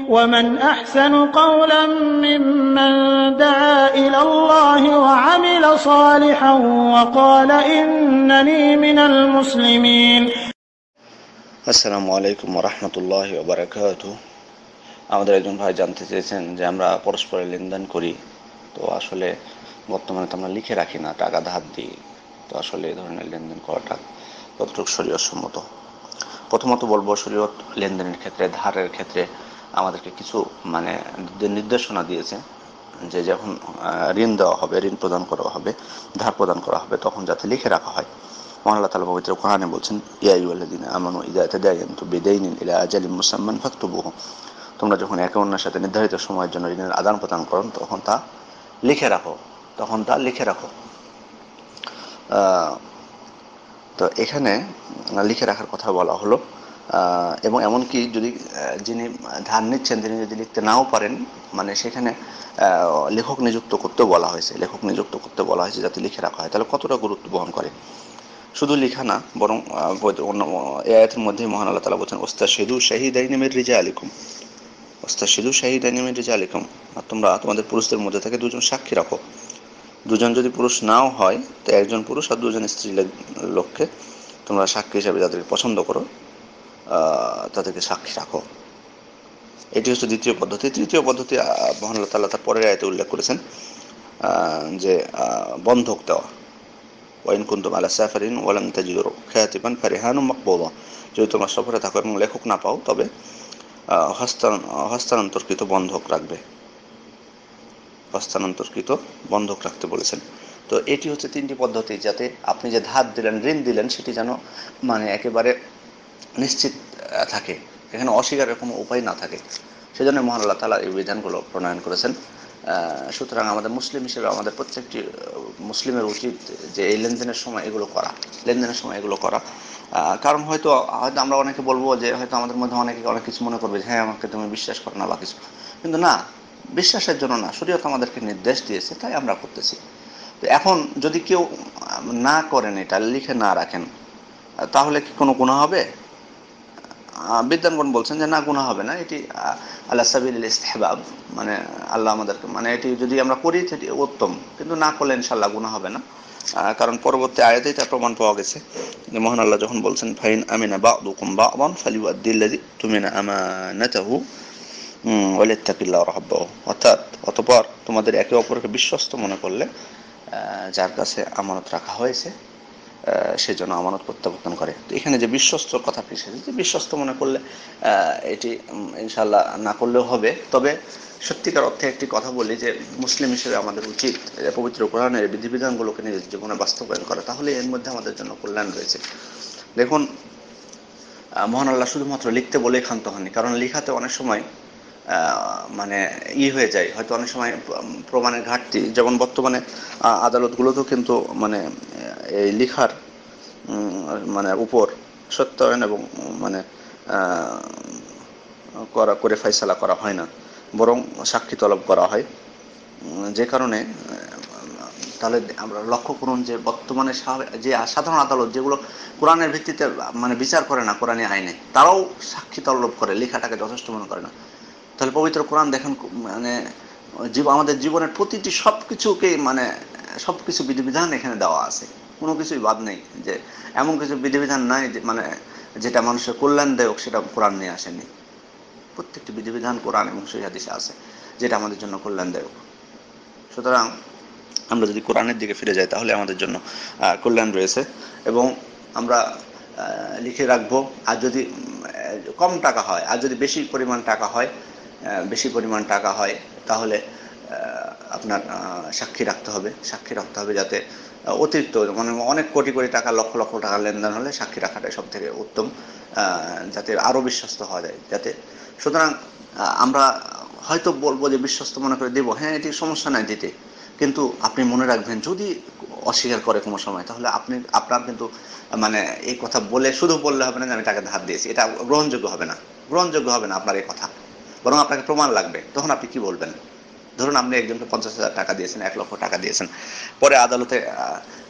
ومن أحسن قولا ممن دعا إلى الله وعمل صالحا وقال إنني من المسلمين. আসসালামু আলাইকুম ওয়া রাহমাতুল্লাহি ওয়া বারাকাতুহু। আমাদের একজন ভাই জানতে চেয়েছেন যে আমরা পরস্পরের লেনদেন করি, তো আসলে বর্তমানে তো আমরা লিখে রাখি না, টাকা ধার দিই। তো আসলে এই ধরনের লেনদেন করাটা কতটুকু শরীয়ত সম্মত? প্রথমত বলবো, শরীয়ত লেনদেনের ক্ষেত্রে, ধারের ক্ষেত্রে আমাদেরকে কিছু নির্দেশনা দিয়েছে যে যখন ঋণ দেওয়া হবে, ঋণ প্রদান করা হবে, ধার প্রদান করা হবে, তখন যাতে লিখে রাখা হয়। মহান আল্লাহ তাআলা পবিত্র কোরআনে বলছেন, ইয়া আইয়ুহাল্লাযীনা আমানু ইযা তাদায়ানতুম বিদাইনিন ইলা আজালিন মুসাম্মান ফাকতুবুহু। তোমরা যখন একে অন্যের সাথে নির্ধারিত সময়ের জন্য ঋণের আদান প্রদান করো, তখন তা লিখে রাখো। তো এখানে লিখে রাখার কথা বলা হলো। এবং এমনকি যদি যিনি ধার নিচ্ছেন তিনি যদি লিখতে নাও পারেন, সেখানে লেখক নিযুক্ত করতে বলা হয়েছে যাতে লিখে রাখা হয়। তাহলে কতটা গুরুত্ব বহন করে? শুধু লিখা না, বরং এই আয়াতের মধ্যে মহান আল্লাহ তাআলা বলছেন, ওয়াস্তাশহিদু শাহিদাইনি মির রিজালিকুম, আর তোমরা তোমাদের পুরুষদের মধ্যে থেকে দুজন সাক্ষী রাখো। দুজন যদি পুরুষ নাও হয়, তো একজন পুরুষ আর দুজন স্ত্রী লোককে তোমরা সাক্ষী হিসাবে যাদেরকে পছন্দ করো তাদেরকে সাক্ষী রাখো। এটি হচ্ছে দ্বিতীয় পদ্ধতি। তৃতীয় পদ্ধতি মহান আল্লাহ তাআলা তার পরের আয়াতে উল্লেখ করেছেন যে বন্ধক দেওয়া। ওয়াইন কুনতুম আলা সাফারিন ওয়া লাম তাজিদু কাতিবান ফারিহানুম মাকবুদা। যদি তোমরা সফরে থাকো এবং লেখক না পাও, তবে হস্তান্তরকৃত বন্ধক রাখতে বলেছেন। তো এটি হচ্ছে তিনটি পদ্ধতি, যাতে আপনি যে ধার দিলেন, ঋণ দিলেন, সেটি যেন একেবারে নিশ্চিত থাকে, এখানে অস্বীকারের কোনো উপায় না থাকে। সেজন্য মহান আল্লাহ তাআলা এই বিধানগুলো প্রণয়ন করেছেন। সুতরাং আমাদের মুসলিম হিসেবে আমাদের প্রত্যেকটি মুসলিমের উচিত যে এই লেনদেনের সময় এগুলো করা। কারণ হয়তো আমরা অনেকে বলবো যে হয়তো আমাদের মধ্যে অনেক কিছু মনে করবে যে হ্যাঁ, আমাকে তুমি বিশ্বাস করো না বা কিছু, কিন্তু না, বিশ্বাসের জন্য না, শরীয়ত আমাদেরকে নির্দেশ দিয়েছে, তাই আমরা করতেছি। তো এখন যদি কেউ না করেন, এটা লিখে না রাখেন, তাহলে কি কোনো গুনাহ হবে? বিদ্বানগণ বলছেন যে না, গুনাহ হবে না। এটি আলা সাবিলিল ইস্তিহবাব, আল্লাহ আমাদেরকে এটি যদি আমরা করি সেটি উত্তম, কিন্তু না করলে ইনশাআল্লাহ গুনাহ হবে না। কারণ পরবর্তী আয়াতেই তার প্রমাণ পাওয়া গেছে যে মহান আল্লাহ যখন বলছেন, ফাইন আমিনা বা'দুকুম বা'দান ফালিউআদ্দিল্লাযী তুমিনা আমানাতাহু ওয়া লিয়াত্তাকিল্লাহ রাব্বাহু। অতঃপর তোমাদের একে অপরকে বিশ্বস্ত মনে করলে যার কাছে আমানত রাখা হয়েছে সেজন্য আমানত প্রত্যাবর্তন করে। তো এখানে যে বিশ্বস্ত কথা এসেছে, যে বিশ্বস্ত মনে করলে এটি ইনশাআল্লাহ না করলেও হবে। তবে সত্যিকার অর্থে একটি কথা বলি যে মুসলিম হিসেবে আমাদের উচিত পবিত্র কোরআনের বিধিবিধানগুলোকে নিজের জীবনে বাস্তবায়ন করা, তাহলে এর মধ্যে আমাদের জন্য কল্যাণ রয়েছে। দেখুন, মহান আল্লাহ শুধুমাত্র লিখতে বলেই ক্ষান্ত হননি, কারণ লিখাতে অনেক সময় হয়ে যায়, হয়তো অনেক সময় প্রমাণের ঘাটতি। যেমন বর্তমানে আদালতগুলোতেও কিন্তু এই লিখার উপর সত্যায়ন এবং করে ফয়সালা করা হয় না, বরং সাক্ষী তলব করা হয়। যে কারণে তাহলে আমরা লক্ষ্য করুন যে বর্তমানে যে সাধারণ আদালত যেগুলো কোরআনের ভিত্তিতে বিচার করে না, কোরআনী আইনে, তারাও সাক্ষী তলব করে, লেখাটাকে যথেষ্ট মনে করে না। তাহলে পবিত্র কোরআন দেখেন, আমাদের জীবনের প্রতিটি সবকিছুকে সবকিছু বিধিবিধান এখানে দেওয়া আছে, কোনো কিছুই বাদ নেই। যে এমন কিছু বিধিবিধান নাই যে যেটা মানুষের কল্যাণদায়ক সেটা কোরআন নিয়ে আসেনি। প্রত্যেকটি বিধিবিধান কোরআন এবং সহিহ হাদিসে আছে যেটা আমাদের জন্য কল্যাণদায়ক। সুতরাং আমরা যদি কোরআনের দিকে ফিরে যাই, তাহলে আমাদের জন্য কল্যাণ রয়েছে এবং আমরা লিখে রাখবো। আর যদি কম টাকা হয়, আর যদি বেশি পরিমাণ টাকা হয়, তাহলে আপনার সাক্ষী রাখতে হবে যাতে অতিরিক্ত অনেক কোটি টাকা, লক্ষ লক্ষ টাকা লেনদেন হলে সাক্ষী রাখাটাই সব থেকে উত্তম, যাতে আরো বিশ্বস্ত হওয়া যায়। সুতরাং আমরা হয়তো বলবো যে বিশ্বস্ত মনে করে দেবো, হ্যাঁ, এটি সমস্যা নাই দিতে, কিন্তু আপনি মনে রাখবেন যদি অস্বীকার করে কোনো সময়, তাহলে আপনার কিন্তু এই কথা শুধু বললে হবে না যে আমি টাকা ধার দিয়েছি, এটা গ্রহণযোগ্য হবে না আপনার এই কথা, বরং আপনাকে প্রমাণ লাগবে। তখন আপনি কি বলবেন? ধরুন আপনি একজনকে 50,000 টাকা দিয়েছেন, 1 লক্ষ টাকা দিয়েছেন, পরে আদালতে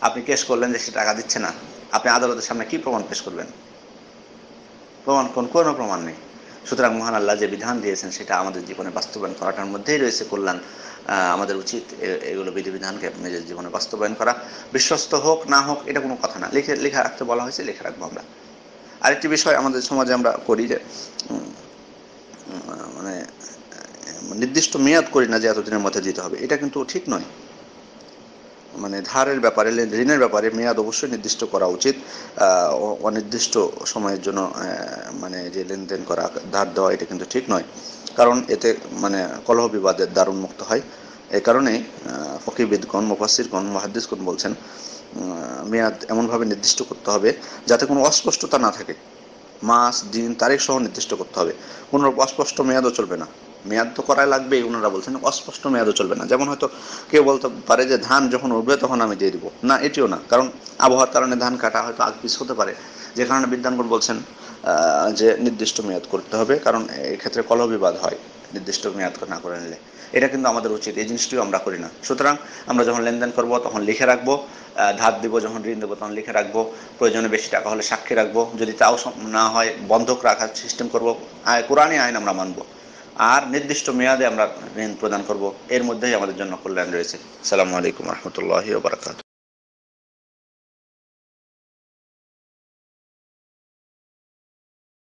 আপনি কেস করলেন যে সে টাকা দিচ্ছে না, আপনি আদালতের সামনে কি প্রমাণ পেশ করবেন? কোনো প্রমাণ নেই। সুতরাং মহান আল্লাহ যে বিধান দিয়েছেন সেটা আমাদের জীবনে বাস্তবায়ন করাটার মধ্যেই রয়েছে কল্যাণ। আমাদের উচিত এগুলো বিধিবিধানকে নিজের জীবনে বাস্তবায়ন করা। বিশ্বস্ত হোক না হোক এটা কোনো কথা না, লেখা রাখতে বলা হয়েছে, লেখা রাখবো আমরা। আরেকটি বিষয় আমাদের সমাজে আমরা করি যে মানে নির্দিষ্ট মেয়াদ করি না যে এতদিনের মধ্যে দিতে হবে, এটা কিন্তু ঠিক নয়। মানে ধারের ব্যাপারে, ঋণের ব্যাপারে মেয়াদ অবশ্যই নির্দিষ্ট করা উচিত। অনির্দিষ্ট সময়ের জন্য মানে যে লেনদেন করা, ধার দেওয়া, এটা কিন্তু ঠিক নয়, কারণ এতে মানে কলহ বিবাদের দ্বার উন্মুক্ত হয়। এই কারণে ফকিহবিদগণ, মুফাসসিরগণ, মুহাদ্দিসগণ বলছেন মেয়াদ এমনভাবে নির্দিষ্ট করতে হবে যাতে কোনো অস্পষ্টতা না থাকে। মাস, দিন, তারিখ সহ নির্দিষ্ট করতে হবে। কোনো অস্পষ্ট মেয়াদও চলবে না। মেয়াদ তো করাই লাগবে, ওনারা বলছেন অস্পষ্ট মেয়াদও চলবে না। যেমন হয়তো কেউ বলতে পারে যে ধান যখন উঠবে তখন আমি দিয়ে দিব, না, এটিও না, কারণ আবহাওয়ার কারণে ধান কাটা হয়তো আগ পিছ হতে পারে, যে কারণে বিদ্বানগণ বলছেন যে নির্দিষ্ট মেয়াদ করতে হবে, কারণ এই ক্ষেত্রে কলহ বিবাদ হয় নির্দিষ্ট মেয়াদ না করে নিলে। এটা কিন্তু আমাদের উচিত, এই জিনিসটিও আমরা করি না। সুতরাং আমরা যখন লেনদেন করব তখন লিখে রাখবো, ধার দিব, যখন ঋণ দেবো তখন লিখে রাখবো, প্রয়োজনে বেশি টাকা হলে সাক্ষী রাখবো, যদি তাও না হয় বন্ধক রাখার সিস্টেম করবো, কোরআনী আইন আমরা মানবো, আর নির্দিষ্ট মেয়াদে আমরা ঋণ প্রদান করব। এর মধ্যেই আমাদের জন্য কল্যাণ রয়েছে। আসসালামু আলাইকুম রহমতুল্লাহি ওয়া বারাকাতুহু।